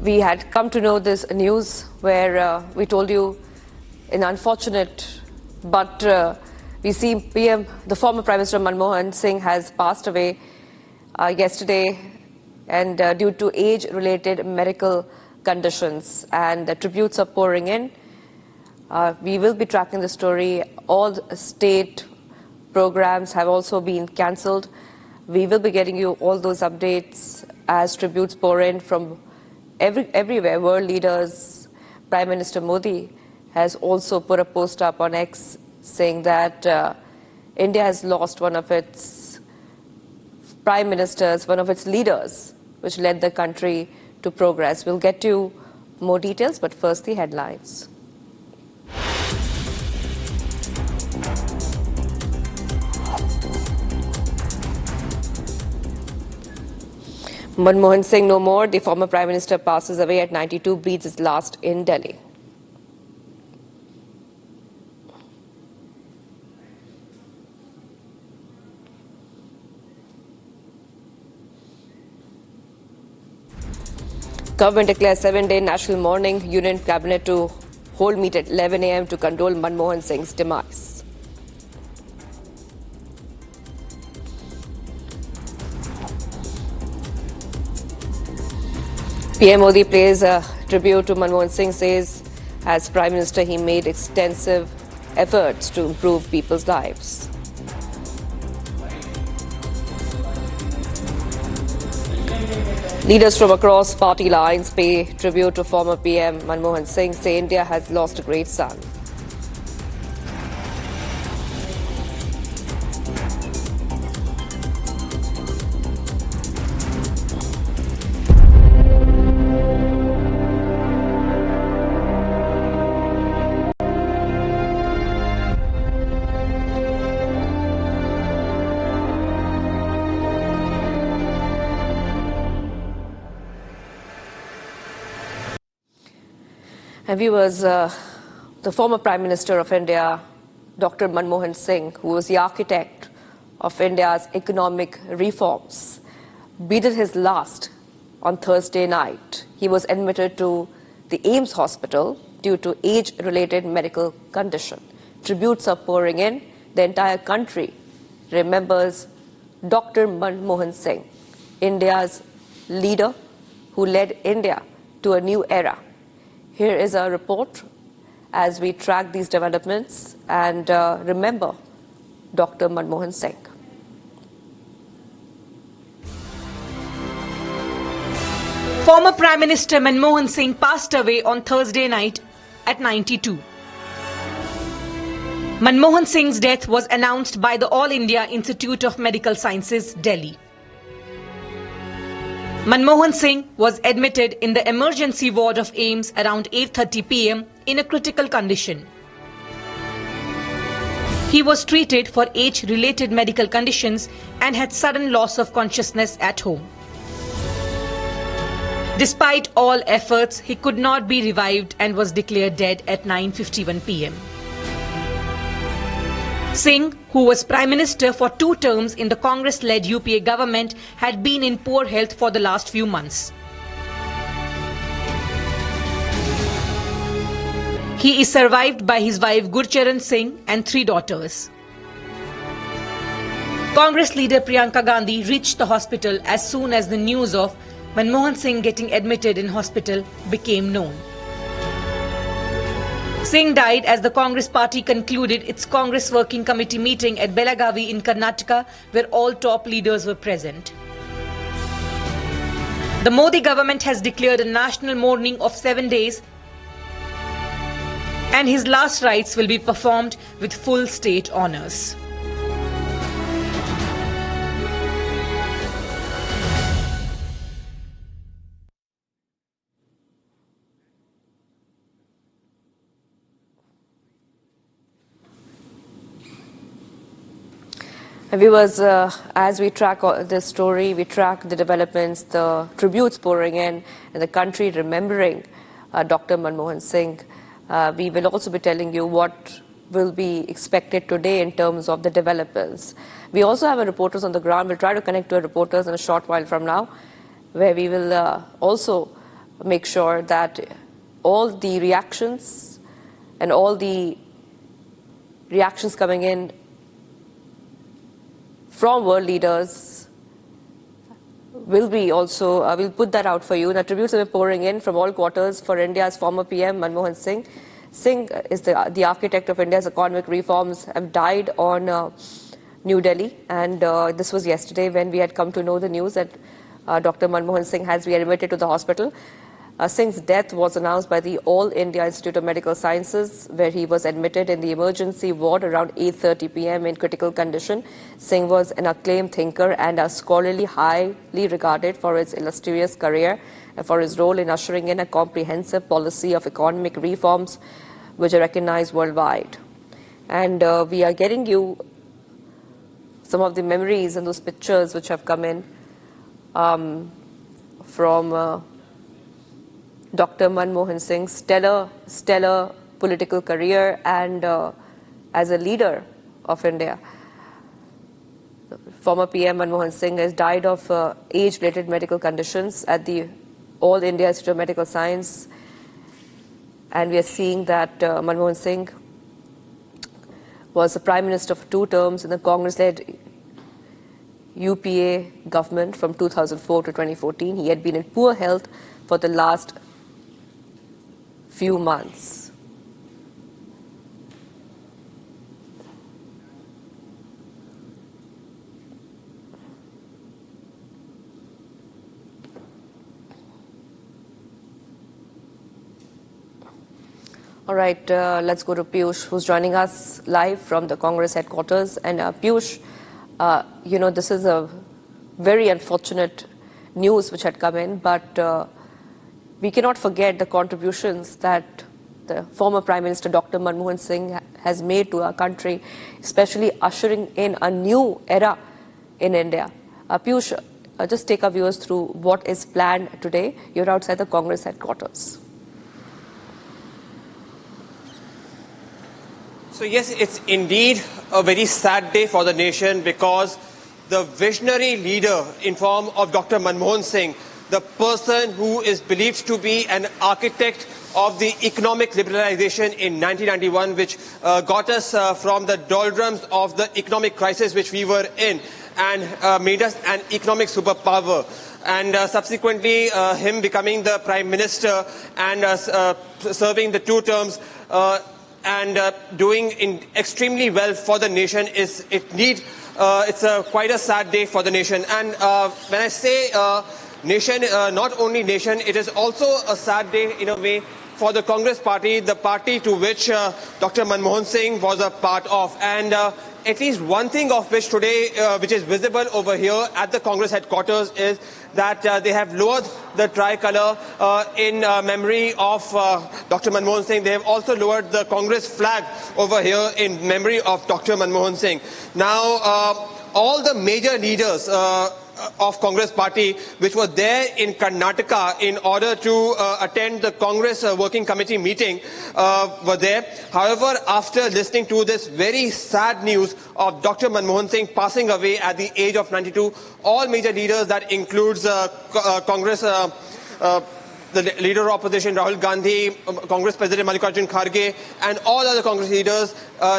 We had come to know this news where we told you an unfortunate, but we see the former Prime Minister Manmohan Singh has passed away yesterday, and due to age-related medical conditions, and the tributes are pouring in. We will be tracking the story. All state programs have also been cancelled. We will be getting you all those updates as tributes pour in from everywhere. World leaders. Prime Minister Modi has also put a post up on X saying that India has lost one of its prime ministers, one of its leaders, which led the country to progress. We'll get to more details, but first the headlines. Manmohan Singh no more. The former Prime Minister passes away at 92, breathes his last in Delhi. Government declares 7-day national mourning. Union Cabinet to hold meet at 11 a.m. to condole Manmohan Singh's demise. PM Modi pays a tribute to Manmohan Singh, says as Prime Minister he made extensive efforts to improve people's lives. Leaders from across party lines pay tribute to former PM Manmohan Singh, say India has lost a great son. And viewers, the former Prime Minister of India, Dr. Manmohan Singh, who was the architect of India's economic reforms, breathed his last on Thursday night. He was admitted to the AIIMS hospital due to age-related medical condition. Tributes are pouring in. The entire country remembers Dr. Manmohan Singh, India's leader who led India to a new era. Here is a report as we track these developments and remember Dr. Manmohan Singh. Former Prime Minister Manmohan Singh passed away on Thursday night at 92. Manmohan Singh's death was announced by the All India Institute of Medical Sciences, Delhi. Manmohan Singh was admitted in the emergency ward of AIIMS around 8:30 p.m. in a critical condition. He was treated for age-related medical conditions and had sudden loss of consciousness at home. Despite all efforts, he could not be revived and was declared dead at 9:51 p.m. Singh, who was Prime Minister for 2 terms in the Congress-led UPA government, had been in poor health for the last few months. He is survived by his wife Gurcharan Singh and 3 daughters. Congress leader Priyanka Gandhi reached the hospital as soon as the news of Manmohan Singh getting admitted in hospital became known. Singh died as the Congress party concluded its Congress Working Committee meeting at Belagavi in Karnataka, where all top leaders were present. The Modi government has declared a national mourning of 7 days, and his last rites will be performed with full state honours. Viewers, as we track this story, we track the developments, the tributes pouring in, and the country remembering Dr. Manmohan Singh. We will also be telling you what will be expected today in terms of the developments. We also have reporters on the ground. We'll try to connect to our reporters in a short while from now, where we will also make sure that all the reactions and all the reactions coming in from world leaders will be also, we'll put that out for you. Now, tributes have been pouring in from all quarters for India's former PM, Manmohan Singh. Singh is the architect of India's economic reforms, have died on New Delhi. And this was yesterday when we had come to know the news that Dr. Manmohan Singh has been admitted to the hospital. Singh's death was announced by the All India Institute of Medical Sciences, where he was admitted in the emergency ward around 8:30 p.m. in critical condition. Singh was an acclaimed thinker and a scholarly, highly regarded for his illustrious career and for his role in ushering in a comprehensive policy of economic reforms which are recognized worldwide. And we are getting you some of the memories and those pictures which have come in from Dr. Manmohan Singh's stellar political career and as a leader of India. Former PM Manmohan Singh has died of age-related medical conditions at the All India Institute of Medical Science. And we are seeing that Manmohan Singh was the Prime Minister for 2 terms in the Congress-led UPA government from 2004 to 2014. He had been in poor health for the last few months. All right, let's go to Piyush, who's joining us live from the Congress headquarters. And Piyush, you know, this is a very unfortunate news which had come in, but we cannot forget the contributions that the former Prime Minister Dr. Manmohan Singh has made to our country, especially ushering in a new era in India. Piyush, just take our viewers through what is planned today. You're outside the Congress headquarters. So yes, it's indeed a very sad day for the nation because the visionary leader in form of Dr. Manmohan Singh, the person who is believed to be an architect of the economic liberalization in 1991, which got us from the doldrums of the economic crisis which we were in and made us an economic superpower. And subsequently, him becoming the Prime Minister and serving the 2 terms and doing extremely well for the nation it's quite a sad day for the nation. And when I say nation, not only nation, it is also a sad day in a way for the Congress party, the party to which Dr. Manmohan Singh was a part of. And at least one thing of which today, which is visible over here at the Congress headquarters, is that they have lowered the tricolour in memory of Dr. Manmohan Singh. They have also lowered the Congress flag over here in memory of Dr. Manmohan Singh. Now, all the major leaders of Congress party which were there in Karnataka in order to attend the Congress working committee meeting were there. However, after listening to this very sad news of Dr. Manmohan Singh passing away at the age of 92, all major leaders, that includes Congress, the leader of opposition Rahul Gandhi, Congress President Mallikarjun Kharge and all other Congress leaders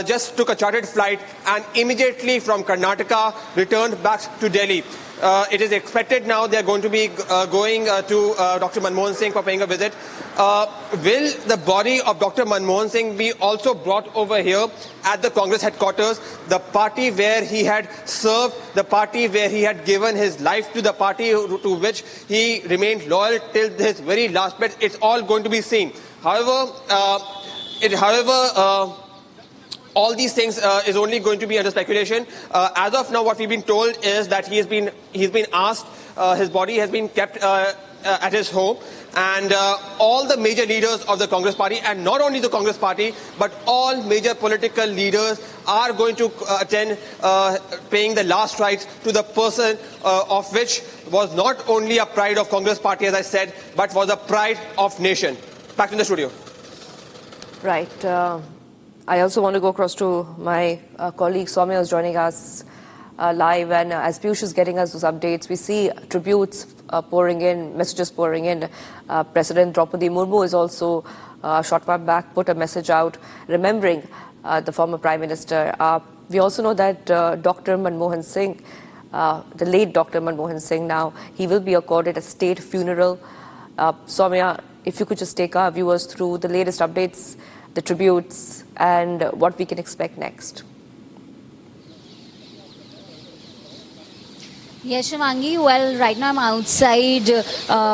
just took a chartered flight and immediately from Karnataka returned back to Delhi. It is expected now they are going to be going to Dr. Manmohan Singh for paying a visit. Will the body of Dr. Manmohan Singh be also brought over here at the Congress headquarters, the party where he had served, the party where he had given his life to, the party to which he remained loyal till his very last breath? It's all going to be seen. However, all these things is only going to be under speculation. As of now, what we've been told is that he's been asked, his body has been kept at his home, and all the major leaders of the Congress party, and not only the Congress party, but all major political leaders are going to attend, paying the last rites to the person of which was not only a pride of Congress party, as I said, but was a pride of nation. Back to the studio. Right. I also want to go across to my colleague Soumya, who's joining us live, and as Piyush is getting us those updates, we see tributes pouring in, messages pouring in. President Draupadi Murmu is also a short while back put a message out remembering the former Prime Minister. We also know that Dr. Manmohan Singh, the late Dr. Manmohan Singh, now he will be accorded a state funeral. Soumya, if you could just take our viewers through the latest updates, the tributes, and what we can expect next. Yes, Shivangi. Well, right now I'm outside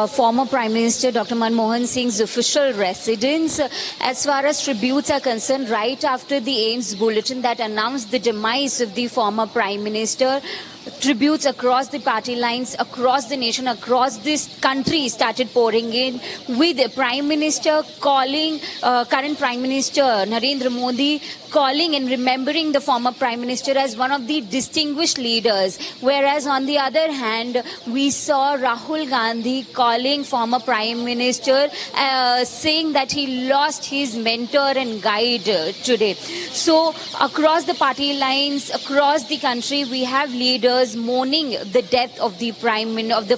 former Prime Minister Dr. Manmohan Singh's official residence. As far as tributes are concerned, right after the AIMS bulletin that announced the demise of the former Prime Minister, tributes across the party lines, across the nation, across this country started pouring in, with the Prime Minister calling, current Prime Minister Narendra Modi calling and remembering the former Prime Minister as one of the distinguished leaders. Whereas on the other hand, we saw Rahul Gandhi calling former Prime Minister, saying that he lost his mentor and guide today. So across the party lines, across the country, we have leaders mourning the death of the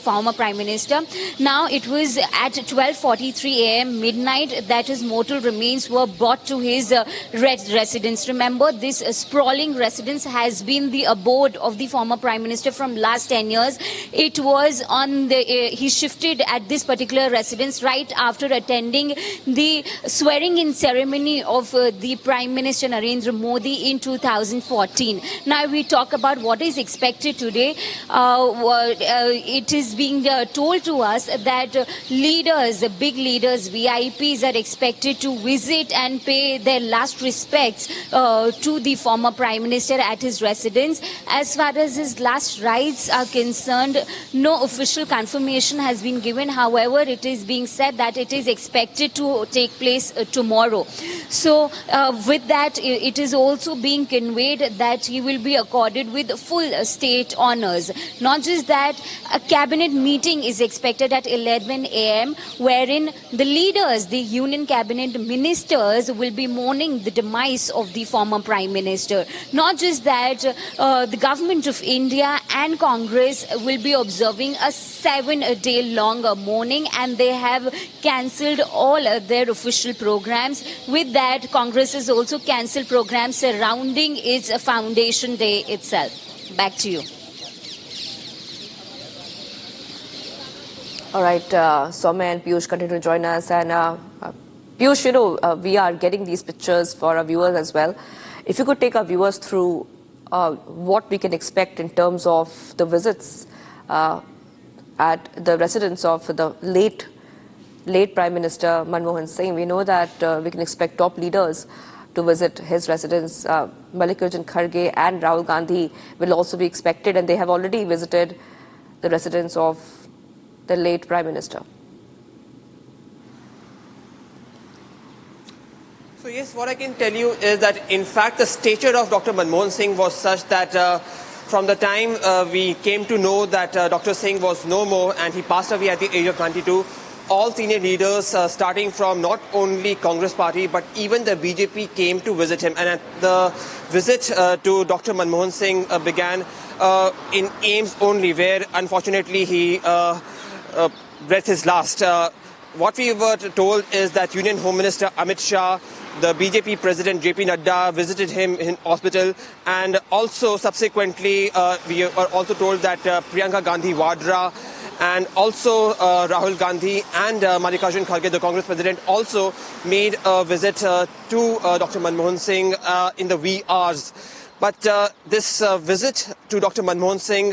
former Prime Minister. Now it was at 12:43 a.m. midnight that his mortal remains were brought to his residence. Remember, this sprawling residence has been the abode of the former Prime Minister from last 10 years. It was on the he shifted at this particular residence right after attending the swearing-in ceremony of the Prime Minister Narendra Modi in 2014. Now we talk about what is expected today. It is being told to us that leaders, big leaders, VIPs are expected to visit and pay their last respects to the former Prime Minister at his residence. As far as his last rites are concerned, no official confirmation has been given. However, it is being said that it is expected to take place tomorrow. So with that, it is also being conveyed that he will be accorded with full state honors. Not just that, a cabinet meeting is expected at 11 a.m. wherein the leaders, the union cabinet ministers, will be mourning the demise of the former Prime Minister. Not just that, the government of India and Congress will be observing a 7-day long mourning, and they have cancelled all their official programs. With that, Congress has also cancelled programs surrounding its foundation day itself. Back to you. All right, Soumya and Piyush continue to join us. And Piyush, we are getting these pictures for our viewers as well. If you could take our viewers through what we can expect in terms of the visits at the residence of the late Prime Minister Manmohan Singh. We know that we can expect top leaders to visit his residence. Mallikarjun Kharge and Rahul Gandhi will also be expected, and they have already visited the residence of the late Prime Minister. So yes, what I can tell you is that in fact the stature of Dr. Manmohan Singh was such that from the time we came to know that Dr. Singh was no more and he passed away at the age of 92, all senior leaders starting from not only Congress party but even the BJP came to visit him. And the visit to Dr. Manmohan Singh began in AIMS only, where unfortunately he breathed his last. What we were told is that Union Home Minister Amit Shah, the BJP President JP Nadda visited him in hospital, and also subsequently we are also told that Priyanka Gandhi Vadra and also Rahul Gandhi and Mallikarjun Kharge, the Congress President, also made a visit to Dr. Manmohan Singh in the wee hours. But this visit to Dr. Manmohan Singh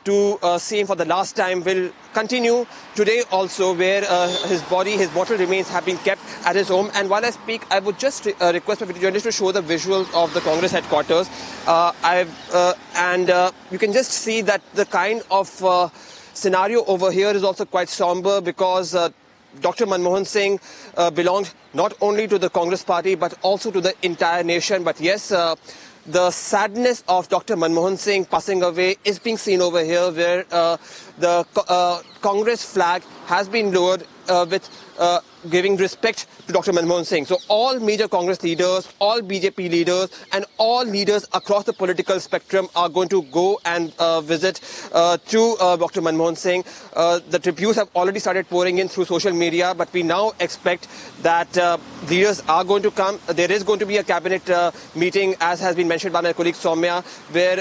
to see him for the last time will continue today also, where his mortal remains have been kept at his home. And while I speak, I would just request my video journalist to show the visuals of the Congress headquarters. You can just see that the kind of scenario over here is also quite somber, because Dr. Manmohan Singh belonged not only to the Congress party but also to the entire nation. But yes, the sadness of Dr. Manmohan Singh passing away is being seen over here, where the Congress flag has been lowered with giving respect to Dr. Manmohan Singh. So all major Congress leaders, all BJP leaders and all leaders across the political spectrum are going to go and visit to Dr. Manmohan Singh. The tributes have already started pouring in through social media, but we now expect that leaders are going to come. There is going to be a cabinet meeting, as has been mentioned by my colleague Soumya, where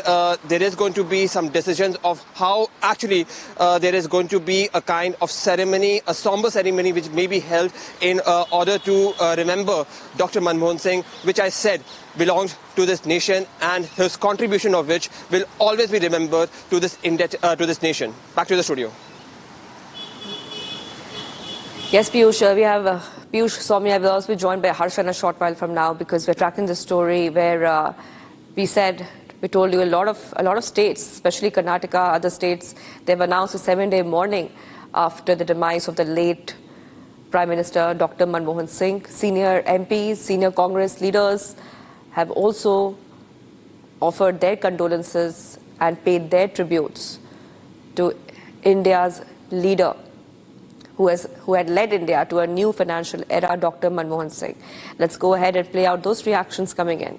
there is going to be some decisions of how actually there is going to be a kind of ceremony, a somber ceremony which may be held in order to remember Dr. Manmohan Singh, which I said belonged to this nation and his contribution of which will always be remembered to this nation. Back to the studio. Yes, Piyush, we have Piyush, Soumya will also be joined by Harsha in a short while from now, because we're tracking the story where we told you a lot of states, especially Karnataka, other states, they've announced a 7-day mourning after the demise of the late Prime Minister Dr. Manmohan Singh. Senior MPs, senior Congress leaders have also offered their condolences and paid their tributes to India's leader who had led India to a new financial era, Dr. Manmohan Singh. Let's go ahead and play out those reactions coming in.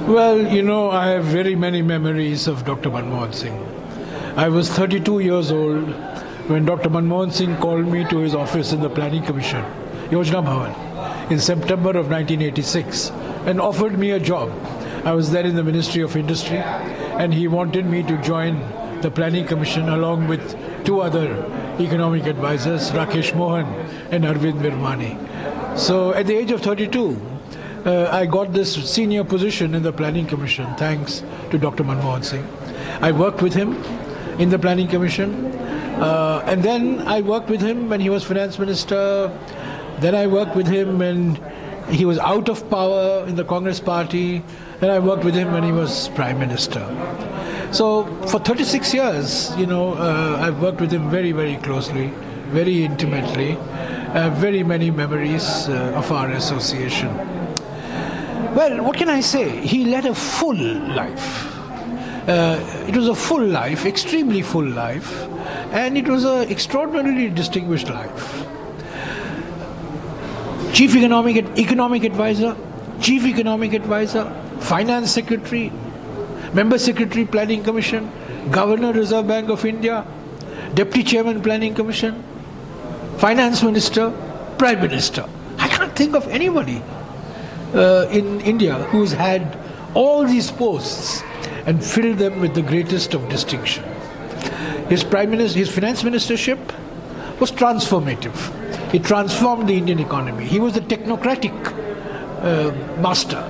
Well, you know, I have very many memories of Dr. Manmohan Singh. I was 32 years old when Dr. Manmohan Singh called me to his office in the Planning Commission, Yojana Bhavan, in September of 1986 and offered me a job. I was then in the Ministry of Industry and he wanted me to join the Planning Commission along with 2 other economic advisors, Rakesh Mohan and Arvind Virmani. So at the age of 32, I got this senior position in the Planning Commission thanks to Dr. Manmohan Singh. I worked with him in the Planning Commission. And then I worked with him when he was finance minister. Then I worked with him when he was out of power in the Congress party. Then I worked with him when he was prime minister. So for 36 years, you know, I've worked with him very, very closely, very intimately. Very many memories of our association. Well, what can I say? He led a full life. It was a full life, extremely full life. And it was an extraordinarily distinguished life. Chief Economic Advisor, Finance Secretary, Member Secretary, Planning Commission, Governor, Reserve Bank of India, Deputy Chairman, Planning Commission, Finance Minister, Prime Minister. I can't think of anybody in India who's had all these posts and filled them with the greatest of distinction. His finance ministership was transformative. He transformed the Indian economy. He was the technocratic master.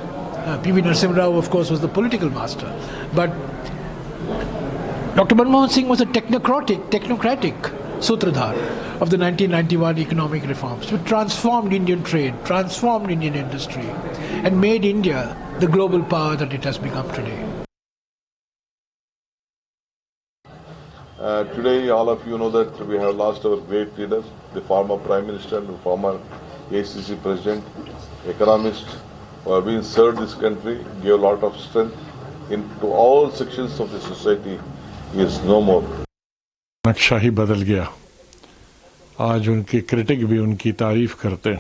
P.V. Narasimha Rao, of course, was the political master. But Dr. Manmohan Singh was a technocratic sutradhar of the 1991 economic reforms, which transformed Indian trade, transformed Indian industry, and made India the global power that it has become today. Today, all of you know that we have lost our great leader, the former Prime Minister, the former ACC President, economist, who have been served this country, gave a lot of strength into all sections of the society. He is no more. नक्शा ही बदल गया. आज उनके critic भी उनकी तारीफ करते.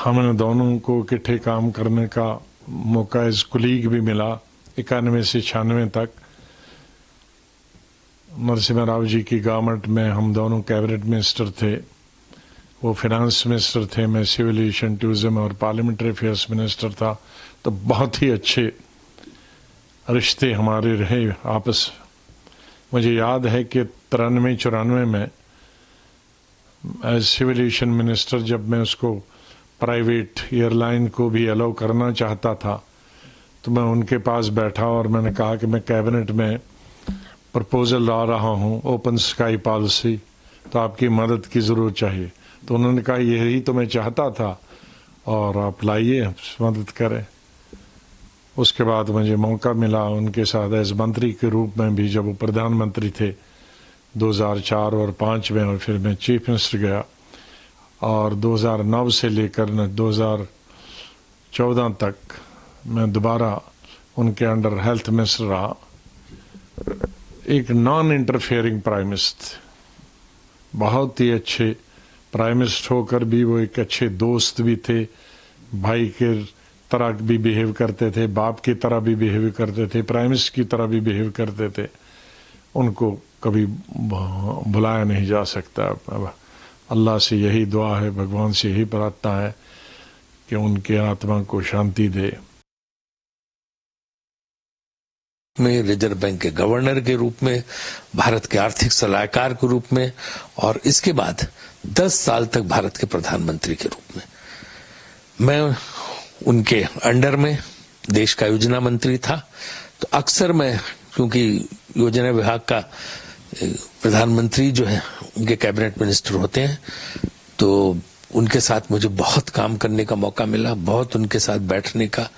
हमें दोनों को इकट्ठे काम करने का मौका एज कुलीग भी मिला 91 से 96 तक. नरसिम्हा राव जी की गवर्नमेंट में हम दोनों कैबिनेट मिनिस्टर थे. वो फाइनेंस मिनिस्टर थे, मैं सिविल एविएशन, टूरिज्म और पार्लियामेंट्री अफेयर्स मिनिस्टर था. तो बहुत ही अच्छे रिश्ते हमारे रहे आपस. मुझे याद है कि 93-94 में एज सिविल एविएशन मिनिस्टर जब मैं उसको प्राइवेट एयरलाइन को भी अलाउ करना चाहता था तो मैं उनके पास बैठा और मैंने कहा कि मैं कैबिनेट में प्रपोजल ला रहा हूं ओपन स्काई पॉलिसी, तो आपकी मदद की ज़रूरत चाहिए. तो उन्होंने कहा यही तो मैं चाहता था और आप लाइए, मदद करें. उसके बाद मुझे मौका मिला उनके साथ एज मंत्री के रूप में भी, जब वो प्रधानमंत्री थे 2004 और 5 में, और फिर मैं चीफ मिनिस्टर गया. और 2009 से लेकर 2014 तक मैं दोबारा उनके अंडर हेल्थ मिनिस्टर रहा, एक नॉन इंटरफेयरिंग प्राइम मिनिस्टर, बहुत ही अच्छे प्राइम मिनिस्टर होकर भी वो एक अच्छे दोस्त भी थे, भाई के तरह भी बिहेव करते थे, बाप की तरह भी बिहेव करते थे, प्राइम मिनिस्टर की तरह भी बिहेव करते थे। उनको कभी भुलाया नहीं जा सकता। अब अल्लाह से यही दुआ है, भगवान से यही प्रार्थना है कि उनके आत्मा को शांति दे। में रिजर्व बैंक के गवर्नर के रूप में, भारत के आर्थिक सलाहकार के रूप में, और इसके बाद 10 साल तक भारत के प्रधानमंत्री के रूप में मैं उनके अंडर में देश का योजना मंत्री था। तो अक्सर मैं, क्योंकि योजना विभाग का प्रधानमंत्री जो है उनके कैबिनेट मिनिस्टर होते हैं, तो उनके साथ मुझे बहुत काम करने का मौका मिला, बहुत उनके साथ बैठने का,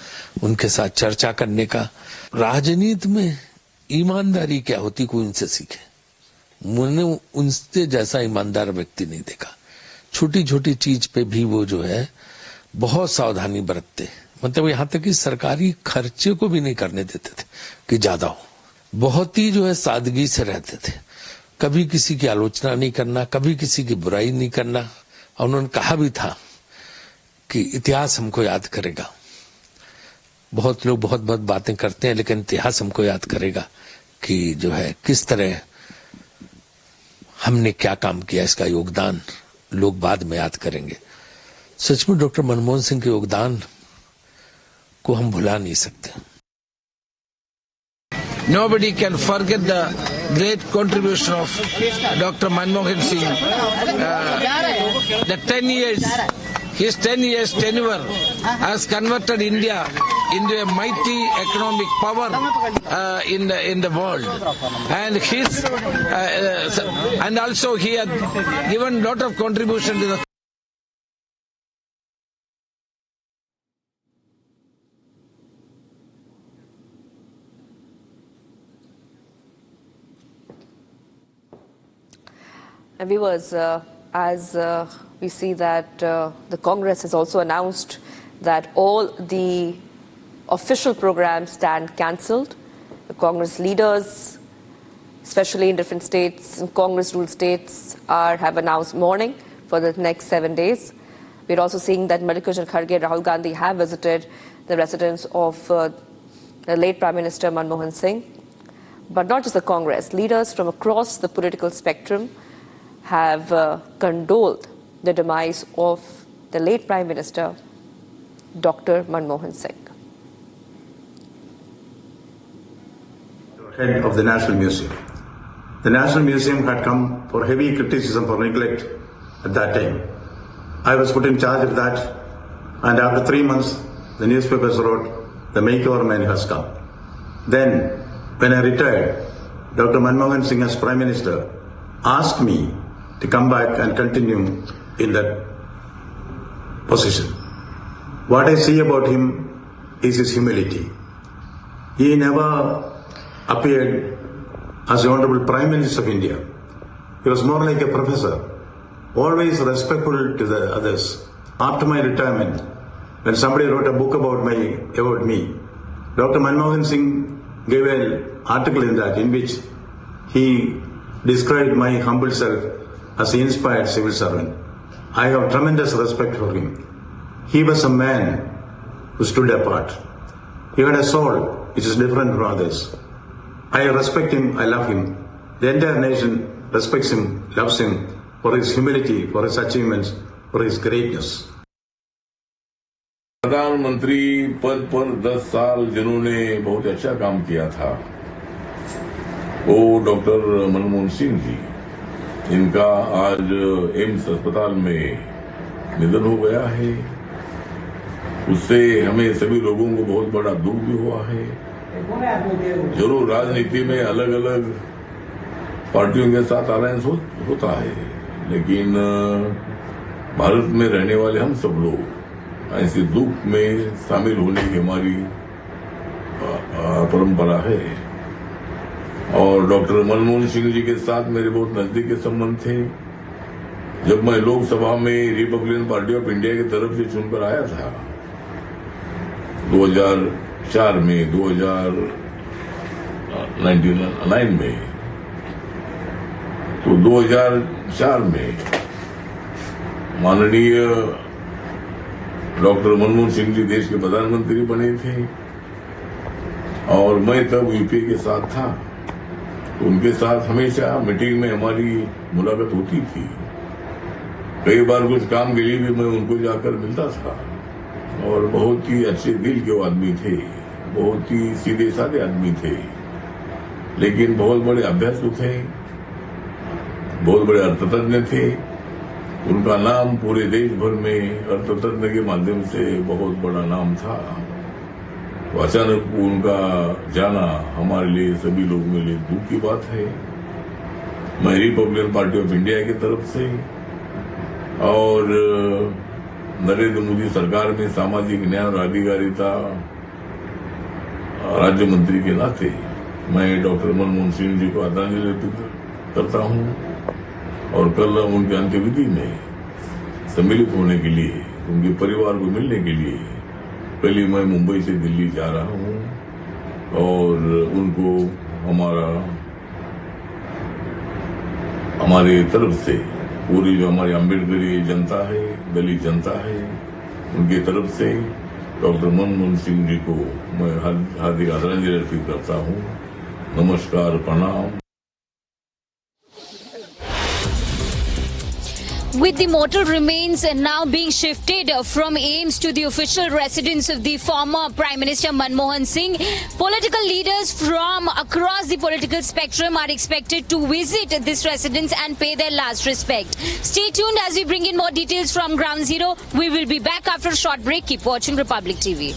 उनके साथ चर्चा करने का। राजनीति में ईमानदारी क्या होती कोई उनसे सीखे। मैंने उनसे जैसा ईमानदार व्यक्ति नहीं देखा। छोटी छोटी चीज पे भी वो जो है बहुत सावधानी बरतते, मतलब यहाँ तक कि सरकारी खर्चे को भी नहीं करने देते थे कि ज्यादा हो। बहुत ही जो है सादगी से रहते थे, कभी किसी की आलोचना नहीं करना, कभी किसी की बुराई नहीं करना। और उन्होंने कहा भी था कि इतिहास हमको याद करेगा। बहुत लोग बहुत बहुत बातें करते हैं, लेकिन इतिहास हमको याद करेगा कि जो है किस तरह हमने क्या काम किया, इसका योगदान लोग बाद में याद करेंगे। सचमुच डॉक्टर मनमोहन सिंह के योगदान को हम भुला नहीं सकते। Nobody can forget the great contribution of Dr. Manmohan Singh. The 10 years, his 10 years tenure has converted India into a mighty economic power in the world. And and also he had given a lot of contribution to the And viewers, as we see that the Congress has also announced that all the official programs stand cancelled. The Congress leaders, especially in different states, in Congress-ruled states, have announced mourning for the next 7 days. We're also seeing that Mallikarjun Kharge and Rahul Gandhi have visited the residence of the late Prime Minister Manmohan Singh. But not just the Congress, leaders from across the political spectrum have condoled the demise of the late Prime Minister, Dr. Manmohan Singh. Head of the National Museum. The National Museum had come for heavy criticism for neglect at that time. I was put in charge of that, and after 3 months, the newspapers wrote, "The makeover man has come." Then, when I retired, Dr. Manmohan Singh as Prime Minister asked me to come back and continue in that position. What I see about him is his humility. He never appeared as the Honorable Prime Minister of India. He was more like a professor, always respectful to the others. After my retirement, when somebody wrote a book about me, Dr. Manmohan Singh gave an article in that in which he described my humble self as an inspired civil servant. I have tremendous respect for him. He was a man who stood apart. He had a soul which is different from others. I respect him, I love him. The entire nation respects him, loves him for his humility, for his achievements, for his greatness. प्रधानमंत्री पद पर 10 साल जिन्होंने बहुत अच्छा काम किया था, वो डॉक्टर मनमोहन सिंह जी, इनका आज एम्स अस्पताल में निधन हो गया है। उससे हमें सभी लोगों को बहुत बड़ा दुख भी हुआ है। जरूर राजनीति में अलग अलग पार्टियों के साथ अलायंस होता है, लेकिन भारत में रहने वाले हम सब लोग ऐसे दुख में शामिल होने की हमारी परंपरा है। और डॉक्टर मनमोहन सिंह जी के साथ मेरे बहुत नजदीकी संबंध थे। जब मैं लोकसभा में रिपब्लिकन पार्टी ऑफ इंडिया की तरफ से चुनकर आया था 2000 2004 में 2009 में, तो 2004 में माननीय डॉक्टर मनमोहन सिंह जी देश के प्रधानमंत्री बने थे और मैं तब यूपीए के साथ था। तो उनके साथ हमेशा मीटिंग में हमारी मुलाकात होती थी। कई बार कुछ काम के लिए भी मैं उनको जाकर मिलता था और बहुत ही अच्छे दिल के वो आदमी थे, बहुत ही सीधे साधे आदमी थे, लेकिन बहुत बड़े अभ्यासु थे, बहुत बड़े अर्थतज्ञ थे। उनका नाम पूरे देश भर में अर्थतज्ञ के माध्यम से बहुत बड़ा नाम था। तो अचानक उनका जाना हमारे लिए, सभी लोगों के लिए दुख की बात है। मैं रिपब्लिकन पार्टी ऑफ इंडिया की तरफ से और नरेंद्र मोदी सरकार में सामाजिक न्याय और अधिकारिता राज्य मंत्री के नाते मैं डॉक्टर मनमोहन सिंह जी को आदरांजलि अर्पित करता हूं और कल उनके अंत्यविधि में सम्मिलित होने के लिए, उनके परिवार को मिलने के लिए पहले मैं मुंबई से दिल्ली जा रहा हूं और उनको हमारे तरफ से पूरी जो हमारी अम्बेडकरी जनता है, दलित जनता है, उनकी तरफ से डॉक्टर मनमोहन सिंह जी को मैं हार्दिक आदरांजलि अर्पित करता हूं। नमस्कार, प्रणाम। With the mortal remains now being shifted from AIIMS to the official residence of the former Prime Minister Manmohan Singh, political leaders from across the political spectrum are expected to visit this residence and pay their last respect. Stay tuned as we bring in more details from Ground Zero. We will be back after a short break. Keep watching Republic TV.